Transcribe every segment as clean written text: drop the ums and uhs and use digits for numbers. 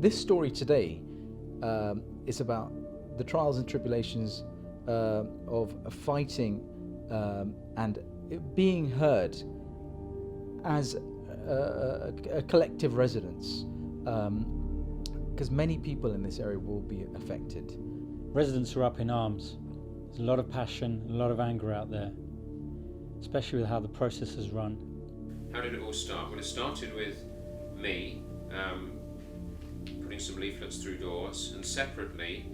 this story today is about the trials and tribulations of fighting and being heard as a collective residence, because many people in this area will be affected. Residents are up in arms. There's a lot of passion, a lot of anger out there, especially with how the process has run. How did it all start? Well, it started with me putting some leaflets through doors, and separately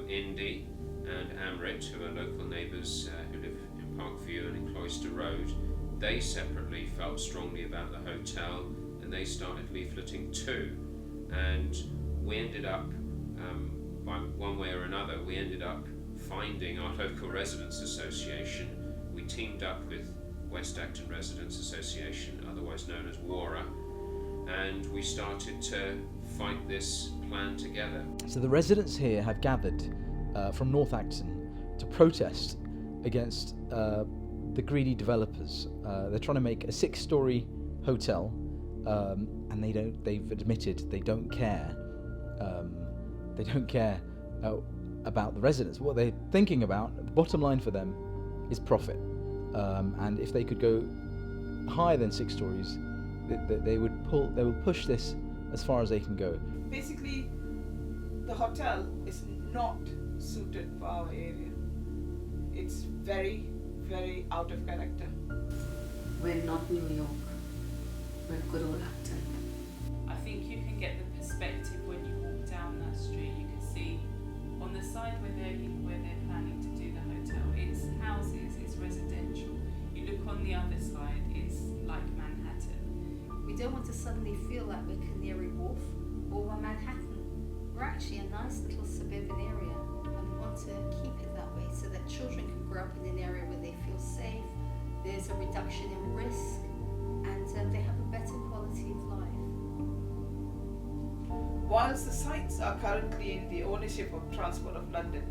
Indy and Amrit, who are local neighbours who live in Parkview and in Cloister Road, they separately felt strongly about the hotel and they started leafleting too. And we ended up, by one way or another, we ended up finding our local residents association. We teamed up with West Acton Residents Association, otherwise known as WARA, and we started to fight this plan together. So the residents here have gathered from North Acton to protest against the greedy developers. They're trying to make a 6-story hotel, and they've admitted they don't care. They don't care about the residents. What they're thinking about, the bottom line for them, is profit. And if they could go higher than 6 stories, they will push this as far as they can go. Basically, the hotel is not suited for our area. It's very, very out of character. We're not New York. We're good old Acton. I think you can get the perspective when you walk down that street. You can see on the side where they're planning to do the hotel, it's houses, it's residential. You look on the other side, it's like Manhattan. We don't want to suddenly feel like we're Canary Wharf or we're Manhattan. We're actually a nice little suburban area, and we want to keep it that way so that children can grow up in an area where they feel safe, there's a reduction in risk, and they have a better quality of life. Whilst the sites are currently in the ownership of Transport of London,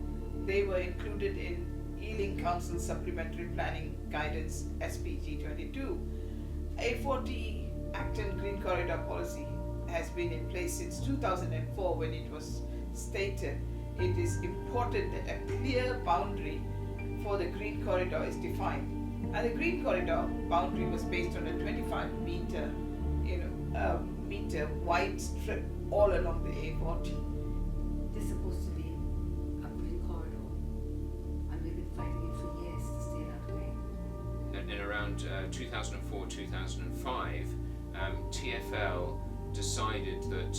they were included in Ealing Council Supplementary Planning Guidance SPG 22. A40 Acton Green Corridor policy has been in place since 2004, when it was stated it is important that a clear boundary for the Green Corridor is defined. And the Green Corridor boundary was based on a 25 meter wide strip all along the A40. There's supposed to be a green corridor, and we've been fighting it for years to stay that way. In around 2004-2005, TfL decided that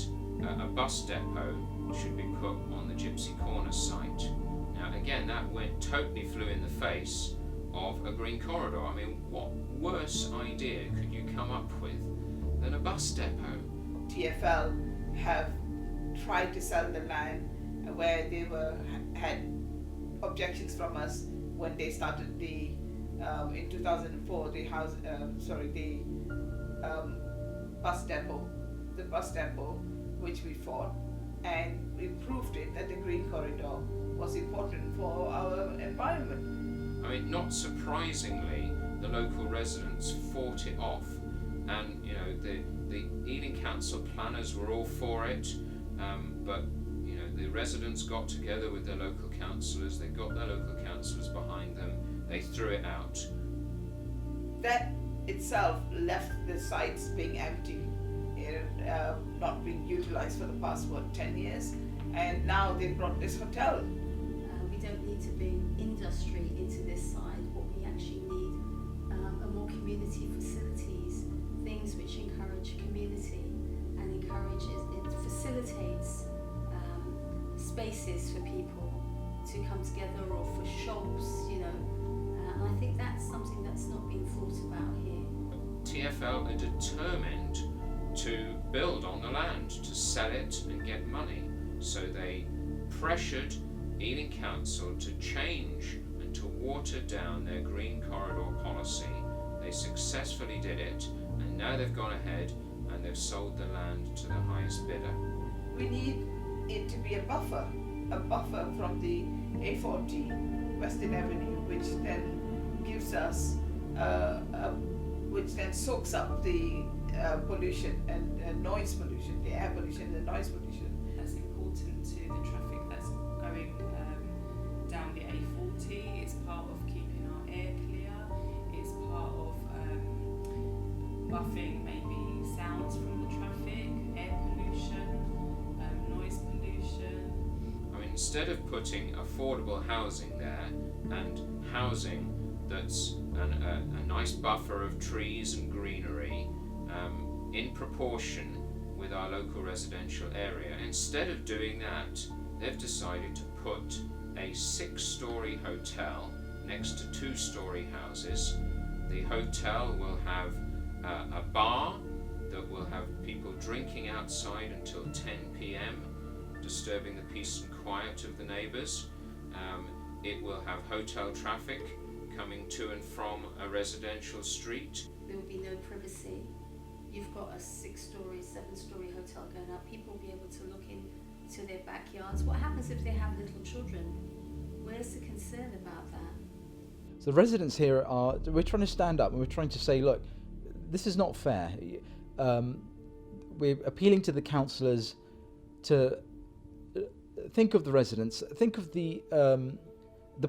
a bus depot should be put on the Gypsy Corner site. Now again, that totally flew in the face of a green corridor. I mean, what worse idea could you come up with than a bus depot? TfL have tried to sell the land where they had objections from us when they started the in 2004 the bus depot, which we fought, and we proved it that the green corridor was important for our environment. I mean, not surprisingly, the local residents fought it off, and the Ealing Council planners were all for it, but the residents got together with their local councillors. They got their local councillors behind them. They threw it out. That itself left the sites being empty, not being utilised for the past 10 years, and now they brought this hotel. We don't need to bring industry into this side. What we actually need are more community facilities, things which encourage community and it facilitates spaces for people to come together, or for shops, and I think that's something that's not being thought about here. TfL are determined to build on the land, to sell it and get money. So they pressured Ealing Council to change and to water down their green corridor policy. They successfully did it, and now they've gone ahead and they've sold the land to the highest bidder. We need it to be a buffer from the A40 Western Avenue, which then gives us, which then soaks up the pollution and noise pollution, the air pollution and the noise pollution. buffing maybe sounds from the traffic, air pollution, noise pollution. I mean, instead of putting affordable housing there and housing that's a nice buffer of trees and greenery in proportion with our local residential area, instead of doing that, they've decided to put a 6-story hotel next to 2-story houses. The hotel will have a bar that will have people drinking outside until 10 p.m, disturbing the peace and quiet of the neighbours. It will have hotel traffic coming to and from a residential street. There will be no privacy. You've got a 6-story, 7-story hotel going up. People will be able to look into their backyards. What happens if they have little children? Where's the concern about that? So the residents here we're trying to stand up and we're trying to say, look, this is not fair. We're appealing to the councillors to think of the residents, think of the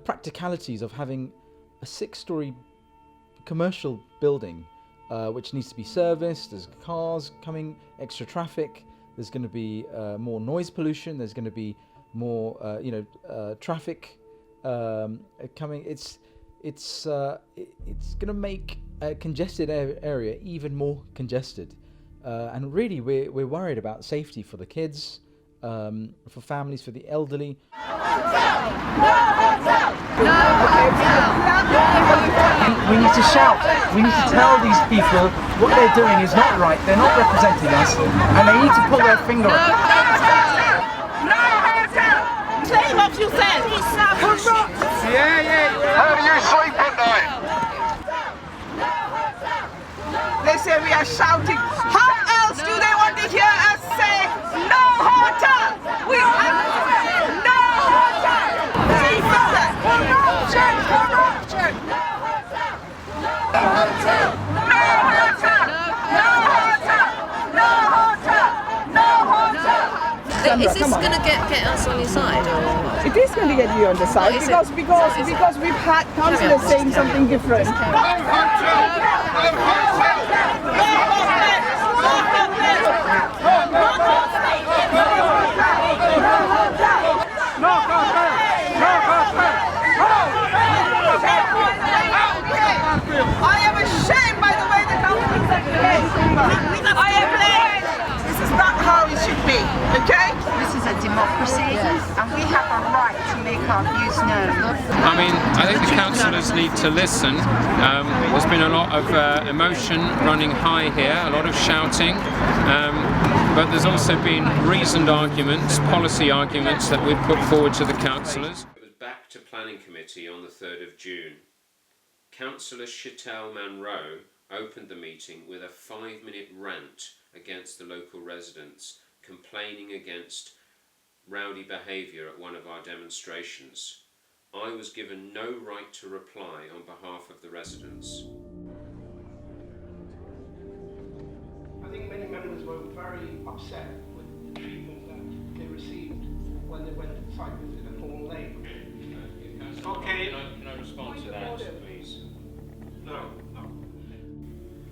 practicalities of having a 6-story commercial building which needs to be serviced. There's cars coming, extra traffic. There's going to be more noise pollution. There's going to be more, traffic coming. It's going to make a congested area even more congested. And really, we're worried about safety for the kids, for families, for the elderly. We need to shout. We need to tell these people what they're doing is not right. They're not representing us, and they need to pull their finger on it. Claim what you said. Yeah. How do you sleep at night? They say we are shouting. How else do they want to hear us say no hotel? We have no hotel. Corruption. No hotel. No hotel. No hotel. No hotel. No hotel. Is this going to get us on your side? Or? It is going to get you on the side because we've had councillors saying something different. I am ashamed by the way the government is behaving. I am ashamed. This is not how it should be, okay? This is a democracy, and we have a right to make our views known. I mean, I think the councillors need to listen. There's been a lot of emotion running high here, a lot of shouting, but there's also been reasoned arguments, policy arguments that we've put forward to the councillors. It was back to Planning Committee on the 3rd of June. Councillor Chantel Manroe opened the meeting with a 5-minute rant against the local residents, complaining against rowdy behaviour at one of our demonstrations. I was given no right to reply on behalf of the residents. I think many members were very upset with the treatment that they received when they went to the site visit at Hall Lane. Okay. Can I respond to that, please? No.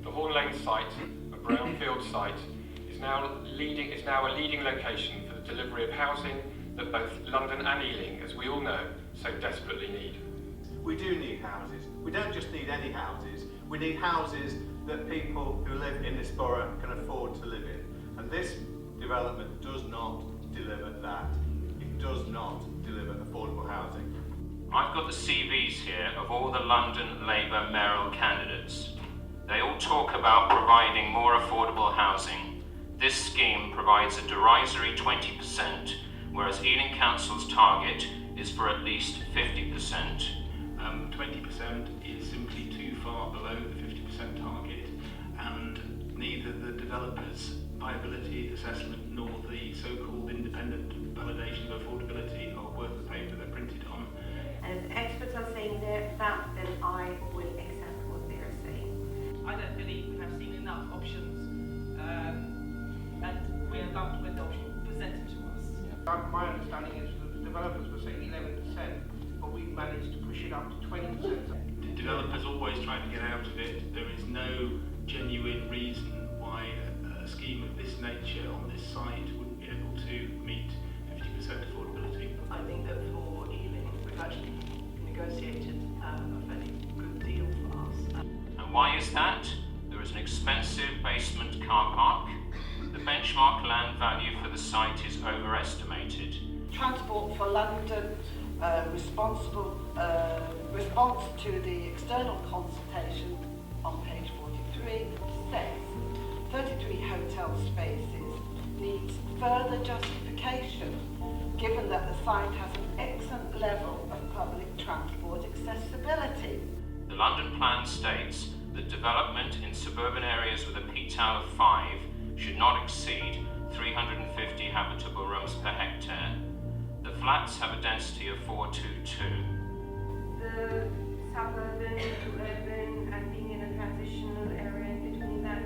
The Hall Lane site, a brownfield site, is now a leading location for the delivery of housing that both London and Ealing, as we all know, so desperately need. We do need houses. We don't just need any houses. We need houses that people who live in this borough can afford to live in. And this development does not deliver that. It does not deliver affordable housing. I've got the CVs here of all the London Labour mayoral candidates. They all talk about providing more affordable housing. This scheme provides a derisory 20%, whereas Ealing Council's target is for at least 50%. 20% is simply too far below the 50% target, and neither the developer's viability assessment nor the so-called independent validation of affordability are worth the paper they're printed on. And if experts are saying that, then I will accept what they are saying. I don't believe we have seen enough options, and we are lumped with the option presented to us. My understanding is that the developers were saying 11%, but we've managed to push it up to 20%. The developers always try to get out of it. There is no genuine reason why a scheme of this nature on this site wouldn't be able to meet 50% affordability. I think that for Ealing, we've actually negotiated a fairly good deal for us. And why is that? There is an expensive basement car park. The benchmark land value for the site is overestimated. Transport for London, response to the external consultation on page 43 says 33 hotel spaces needs further justification given that the site has an excellent level of public transport accessibility. The London plan states that development in suburban areas with a p-tal of 5 should not exceed 350 habitable rooms per hectare. The flats have a density of 422. The suburban to urban and being in a transitional area in between that,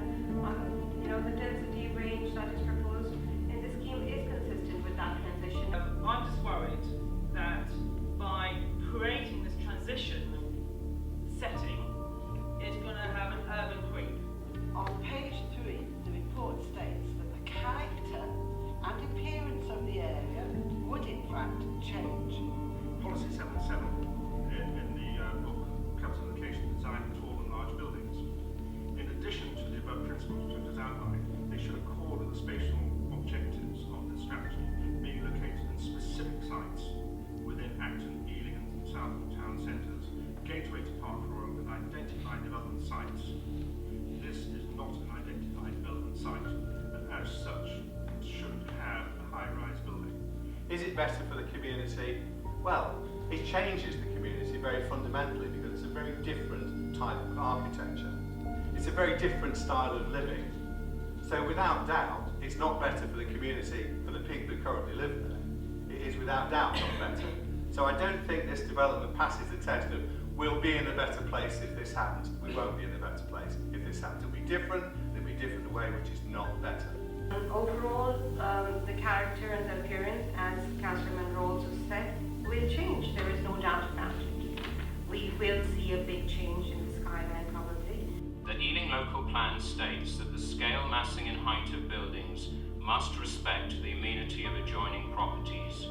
the density range that is proposed in this scheme is consistent with that transition. I'm just worried that by creating this transition setting, it's going to have an urban creep. On page 3, the report states that the character and appearance of the area would in fact change. Policy 77 in the book covers the location and design of tall and large buildings. In addition to the above principles which is outlined, they should accord with the spatial objectives of the strategy, being located in specific sites within Acton, Ealing and South town centres, gateway to Park Royal and identified development sites. This is not an identified development site, and as such, shouldn't have a high-rise building. Is it better for the community? Well, it changes the community very fundamentally because it's a very different type of architecture. It's a very different style of living. So without doubt, it's not better for the community, for the people who currently live there. It is without doubt not better. So I don't think this development passes the test of we'll be in a better place if this happens. We won't be in a better place if this happens. It'll be different, it'll be different in a way which is not better. Overall, the character and the appearance, as Councillor Rolls has said, will change. There is no doubt about it. We will see a big change in the skyline probably. The Ealing local plan states that the scale, massing and height of buildings must respect the amenity of adjoining properties.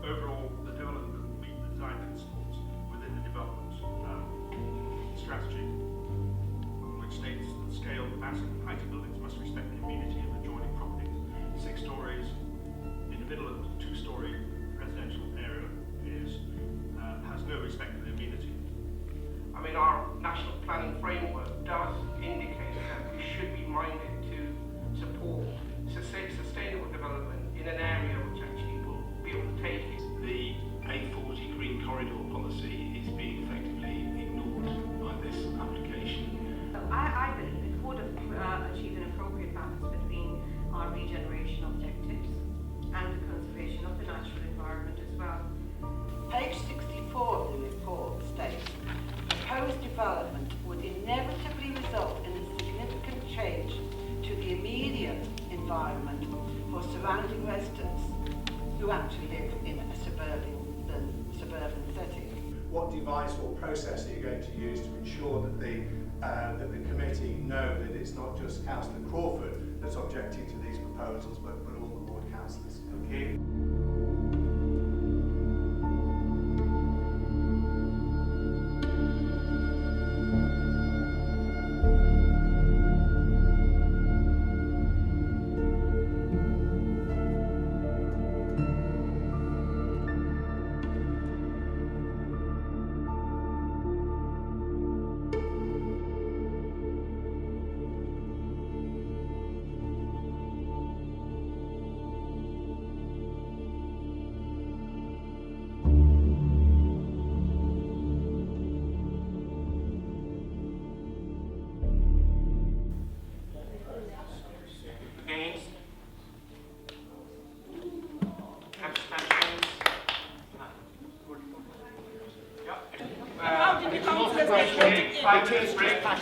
Overall, the development will meet the design principles within the development strategy, which states that the scale, mass and height of buildings must respect the amenity of adjoining properties. 6 stories in the middle of the 2-story residential area has no respect for the amenity. I mean, our national planning framework does indicate that we should be minded to support sustainable development in an area which actually will be able to take it. The A40 Green Corridor policy is being effectively ignored by this application. So I believe it would achieve an appropriate balance between our regeneration objectives and the conservation of the natural environment as well. Page 64 of the report states proposed development would inevitably result in a significant change to the immediate environment for surrounding residents who actually live in a suburban setting. What device or process are you going to use to ensure that the committee know that it's not just Councillor Crawford that's objecting to these proposals, but all the ward councillors? Thank you.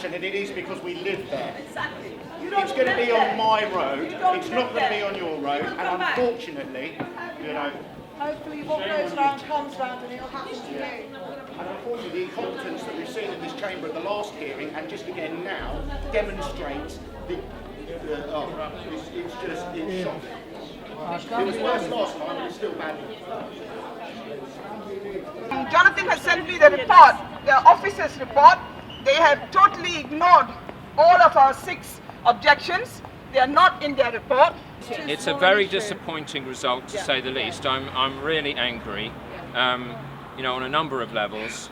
And it is because we live there. Exactly. It's going to be on my road, it's not going to be on your road, and unfortunately, Hopefully what goes round comes round and it'll happen to you. And unfortunately, the incompetence that we've seen in this chamber at the last hearing, and just again now, demonstrates the. It's shocking. It was worse last time, but it's still bad. Jonathan has sent me the report, the officer's report. They have totally ignored all of our 6 objections. They are not in their report. It's a very disappointing result, to say the least. I'm really angry, you know, on a number of levels.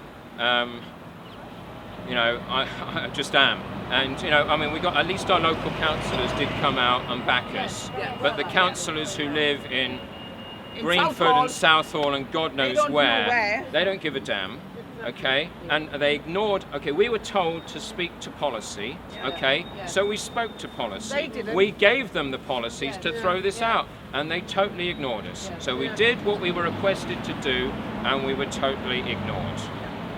You know, I just am. And, you know, I mean, we got, at least our local councillors did come out and back us. But the councillors who live in Greenford and Southall and God knows where, they don't give a damn. Okay, and they ignored. Okay, we were told to speak to policy. Okay, so we spoke to policy. We gave them the policies to throw this out, and they totally ignored us. So we did what we were requested to do, and we were totally ignored.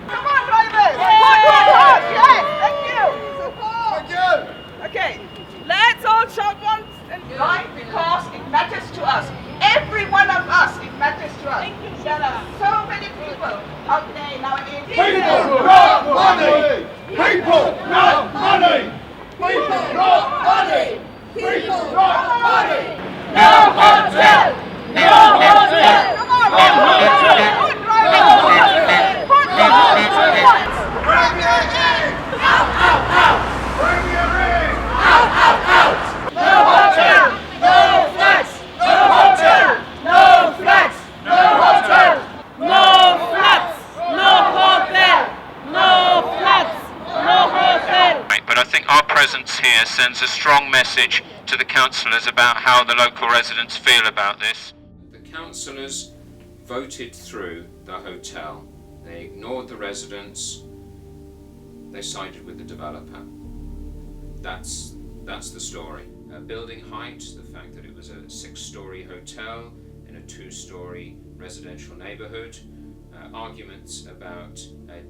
Come on, drivers! Yes, thank you. Support. Thank you. Okay, let's all shout once and right, because it matters to us. Every one of us, it matters to us. There are so many people out there nowadays. People, not money! People, not money! People, not money! People, not money! No hotel! No hotel! Come on, good drivers! Good drivers! Bring your in! Out, out, out! Bring your in! Out, out, out! No hotel! No flats! No hotel! No flats! No hotel! No flats! No hotel! No flats! No hotel! Right, but I think our presence here sends a strong message to the councillors about how the local residents feel about this. The councillors voted through the hotel. They ignored the residents. They sided with the developer. That's the story. Building height, the fact that it was a 6-story hotel in a 2-story residential neighbourhood. Arguments about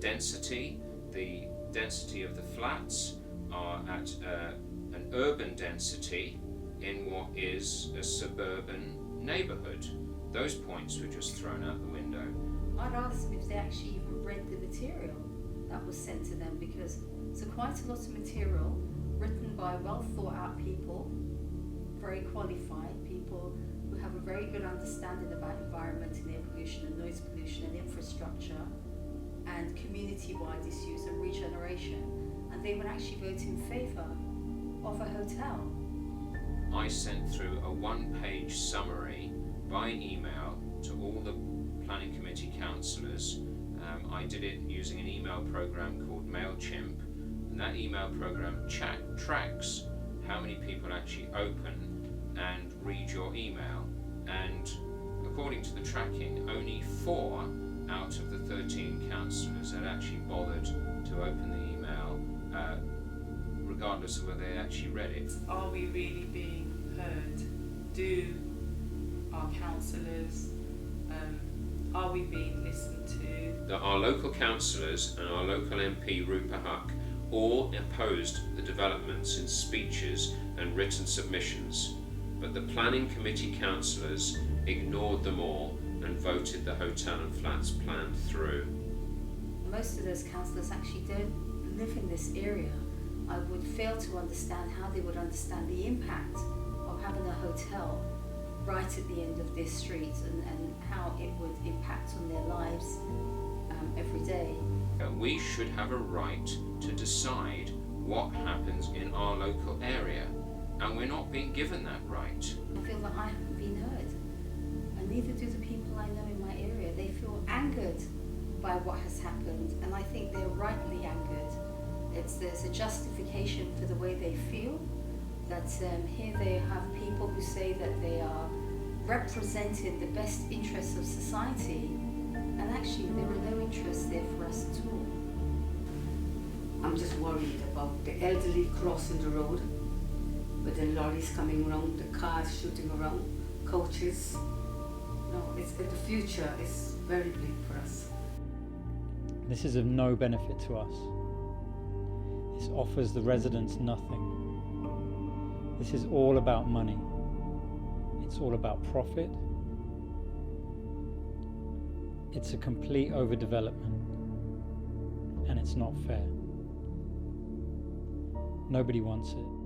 density. The density of the flats are at an urban density in what is a suburban neighbourhood. Those points were just thrown out the window. I'd ask them if they actually even read the material that was sent to them, because it's quite a lot of material written by well thought out people, very qualified people who have a very good understanding about environment and air pollution and noise pollution and infrastructure and community-wide issues and regeneration, and they would actually vote in favour of a hotel. I sent through a 1-page summary by email to all the planning committee councillors. I did it using an email program called MailChimp, and that email program tracks how many people actually open and read your email, and according to the tracking, only 4 out of the 13 councillors had actually bothered to open the email, regardless of whether they actually read it. Are we really being heard? Do our councillors, are we being listened to? Our local councillors and our local MP Rupa Huck all opposed the developments in speeches and written submissions, but the planning committee councillors ignored them all and voted the hotel and flats plan through. Most of those councillors actually don't live in this area. I would fail to understand how they would understand the impact of having a hotel right at the end of their street and how it would impact on their lives every day. We should have a right to decide what happens in our local area, and we're not being given that right. I feel that I haven't been heard, and neither do the people I know in my area. They feel angered by what has happened, and I think they're rightly angered. There's a justification for the way they feel, that here they have people who say that they are representing the best interests of society, and actually there are no interests there for us at all. I'm just worried about the elderly crossing the road, with the lorries coming around, the cars shooting around, coaches. No, the future is very bleak for us. This is of no benefit to us. This offers the residents nothing. This is all about money. It's all about profit. It's a complete overdevelopment. and it's not fair. Nobody wants it.